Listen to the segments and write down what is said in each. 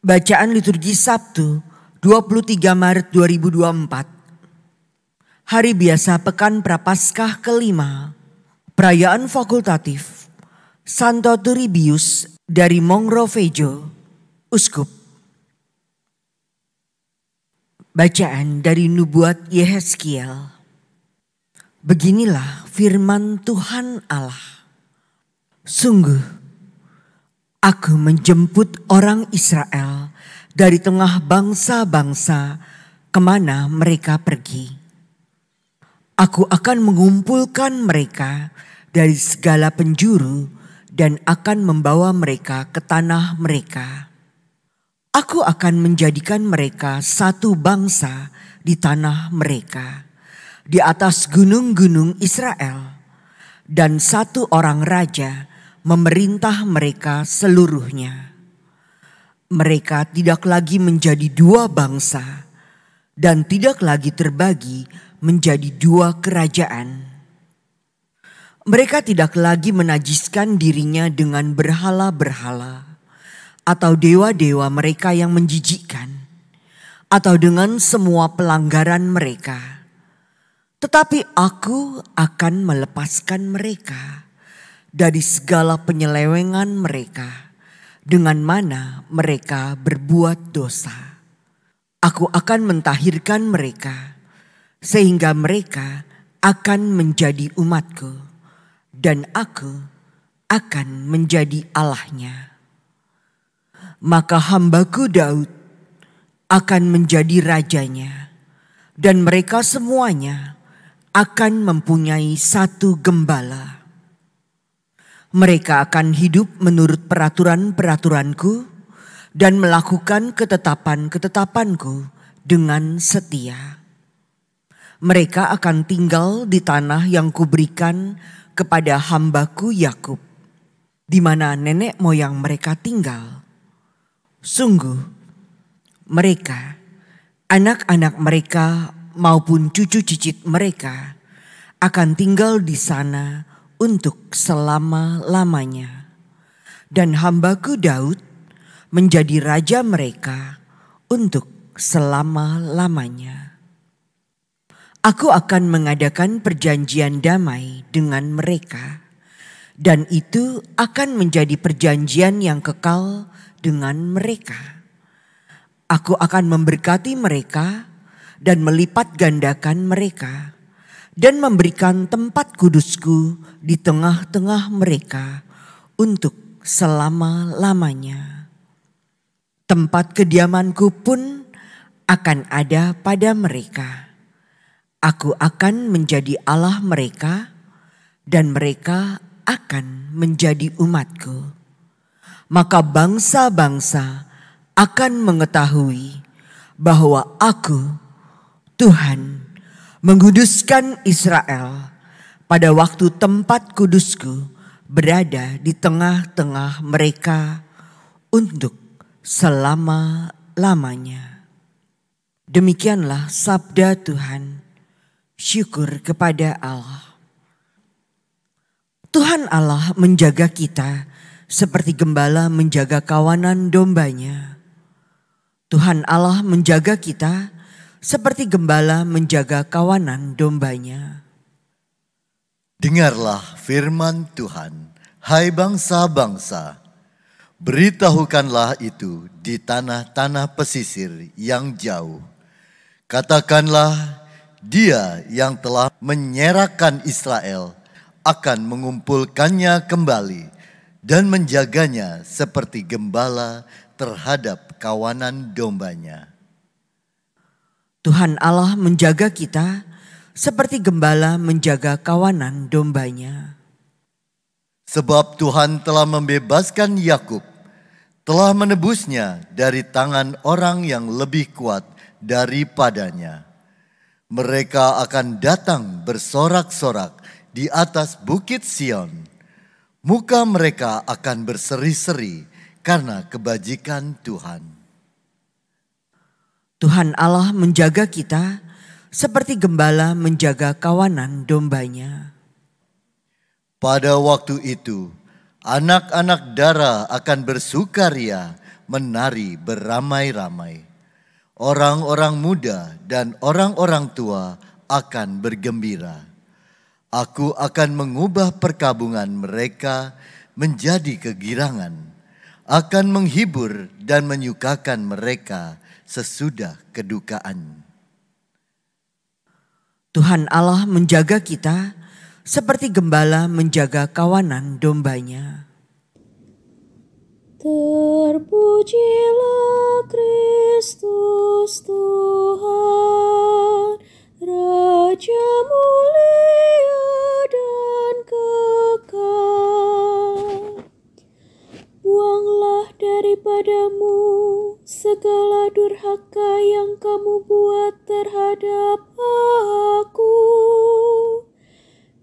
Bacaan liturgi Sabtu 23 Maret 2024. Hari biasa Pekan Prapaskah kelima. Perayaan fakultatif Santo Turribius dari Mongrovejo, Uskup. Bacaan dari Nubuat Yehezkiel. Beginilah firman Tuhan Allah. Sungguh, Aku menjemput orang Israel dari tengah bangsa-bangsa kemana mereka pergi. Aku akan mengumpulkan mereka dari segala penjuru dan akan membawa mereka ke tanah mereka. Aku akan menjadikan mereka satu bangsa di tanah mereka, di atas gunung-gunung Israel, dan satu orang raja memerintah mereka seluruhnya. Mereka tidak lagi menjadi dua bangsa dan tidak lagi terbagi menjadi dua kerajaan. Mereka tidak lagi menajiskan dirinya dengan berhala-berhala atau dewa-dewa mereka yang menjijikkan atau dengan semua pelanggaran mereka. Tetapi aku akan melepaskan mereka dari segala penyelewengan mereka dengan mana mereka berbuat dosa. Aku akan mentahirkan mereka sehingga mereka akan menjadi umatku dan aku akan menjadi Allahnya. Maka hambaku Daud akan menjadi rajanya dan mereka semuanya akan mempunyai satu gembala. Mereka akan hidup menurut peraturan-peraturanku dan melakukan ketetapan-ketetapanku dengan setia. Mereka akan tinggal di tanah yang kuberikan kepada hambaku Yakub, di mana nenek moyang mereka tinggal. Sungguh, mereka, anak-anak mereka maupun cucu cicit mereka akan tinggal di sana untuk selama-lamanya. Dan hambaku Daud menjadi raja mereka untuk selama-lamanya. Aku akan mengadakan perjanjian damai dengan mereka, dan itu akan menjadi perjanjian yang kekal dengan mereka. Aku akan memberkati mereka dan melipat gandakan mereka, dan memberikan tempat kudusku di tengah-tengah mereka untuk selama-lamanya. Tempat kediamanku pun akan ada pada mereka. Aku akan menjadi Allah mereka dan mereka akan menjadi umatku. Maka bangsa-bangsa akan mengetahui bahwa aku, Tuhan, menguduskan Israel pada waktu tempat kudusku berada di tengah-tengah mereka untuk selama-lamanya. Demikianlah sabda Tuhan. Syukur kepada Allah. Tuhan Allah menjaga kita seperti gembala menjaga kawanan dombanya. Tuhan Allah menjaga kita seperti gembala menjaga kawanan dombanya. Dengarlah firman Tuhan, hai bangsa-bangsa. Beritahukanlah itu di tanah-tanah pesisir yang jauh. Katakanlah, Dia yang telah menyerahkan Israel akan mengumpulkannya kembali dan menjaganya seperti gembala terhadap kawanan dombanya. Tuhan Allah menjaga kita seperti gembala menjaga kawanan dombanya. Sebab Tuhan telah membebaskan Yakub, telah menebusnya dari tangan orang yang lebih kuat daripadanya. Mereka akan datang bersorak-sorak di atas bukit Sion. Muka mereka akan berseri-seri karena kebajikan Tuhan. Tuhan Allah menjaga kita seperti gembala menjaga kawanan dombanya. Pada waktu itu, anak-anak darah akan bersukaria menari beramai-ramai. Orang-orang muda dan orang-orang tua akan bergembira. Aku akan mengubah perkabungan mereka menjadi kegirangan, akan menghibur dan menyukakan mereka sesudah kedukaan. Tuhan Allah menjaga kita seperti gembala menjaga kawanan dombanya. Terpujilah Kristus Tuhan, Raja mulia dan kekal. Buanglah daripadamu segala durhaka yang kamu buat terhadap aku,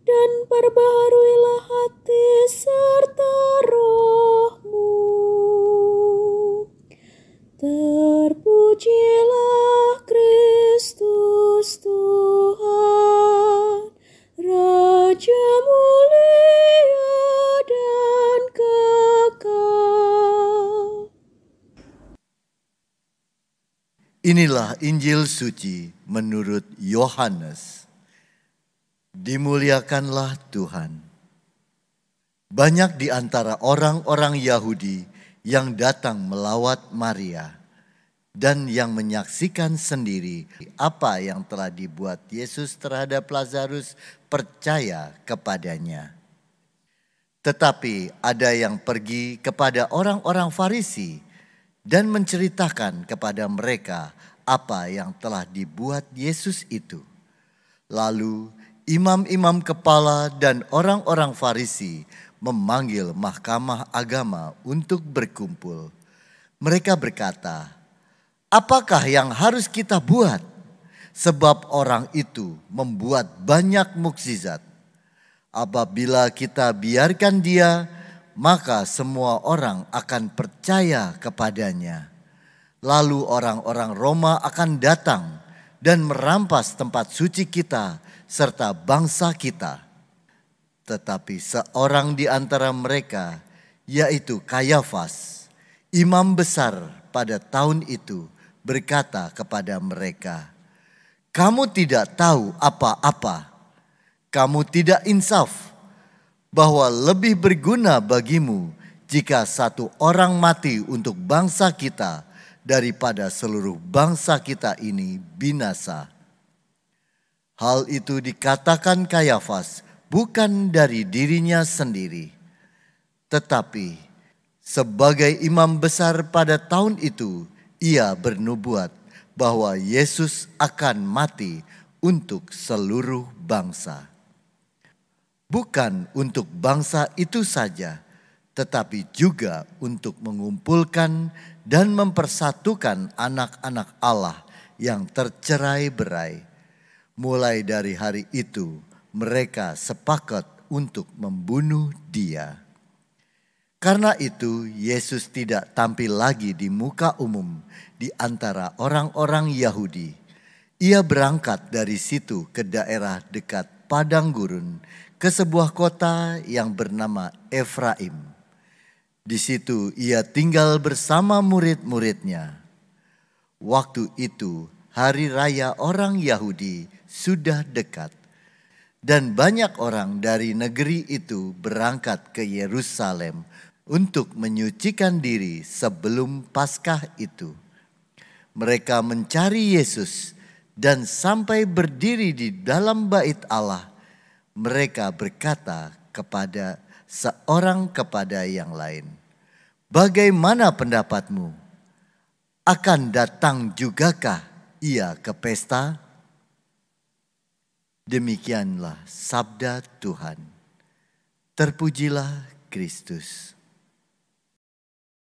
dan perbaharuilah hati serta rohmu. Terpujilah Kristus Tuhan, Raja mulia dan kekal. Inilah Injil suci menurut Yohanes. Dimuliakanlah Tuhan. Banyak di antara orang-orang Yahudi yang datang melawat Maria dan yang menyaksikan sendiri apa yang telah dibuat Yesus terhadap Lazarus percaya kepadanya. Tetapi ada yang pergi kepada orang-orang Farisi dan menceritakan kepada mereka apa yang telah dibuat Yesus itu. Lalu imam-imam kepala dan orang-orang Farisi memanggil mahkamah agama untuk berkumpul. Mereka berkata, "Apakah yang harus kita buat? Sebab orang itu membuat banyak mukjizat. Apabila kita biarkan dia, maka semua orang akan percaya kepadanya. Lalu orang-orang Roma akan datang dan merampas tempat suci kita serta bangsa kita." Tetapi seorang di antara mereka, yaitu Kayafas, imam besar pada tahun itu, berkata kepada mereka, "Kamu tidak tahu apa-apa. Kamu tidak insaf bahwa lebih berguna bagimu jika satu orang mati untuk bangsa kita daripada seluruh bangsa kita ini binasa." Hal itu dikatakan Kayafas bukan dari dirinya sendiri, tetapi sebagai imam besar pada tahun itu, ia bernubuat bahwa Yesus akan mati untuk seluruh bangsa. Bukan untuk bangsa itu saja, tetapi juga untuk mengumpulkan dan mempersatukan anak-anak Allah yang tercerai-berai. Mulai dari hari itu, mereka sepakat untuk membunuh dia. Karena itu, Yesus tidak tampil lagi di muka umum di antara orang-orang Yahudi. Ia berangkat dari situ ke daerah dekat padang gurun, ke sebuah kota yang bernama Efraim. Di situ ia tinggal bersama murid-muridnya. Waktu itu, hari raya orang Yahudi sudah dekat. Dan banyak orang dari negeri itu berangkat ke Yerusalem untuk menyucikan diri sebelum Paskah itu. Mereka mencari Yesus dan sampai berdiri di dalam bait Allah, mereka berkata kepada seorang kepada yang lain, "Bagaimana pendapatmu? Akan datang jugakah ia ke pesta?" Demikianlah sabda Tuhan. Terpujilah Kristus.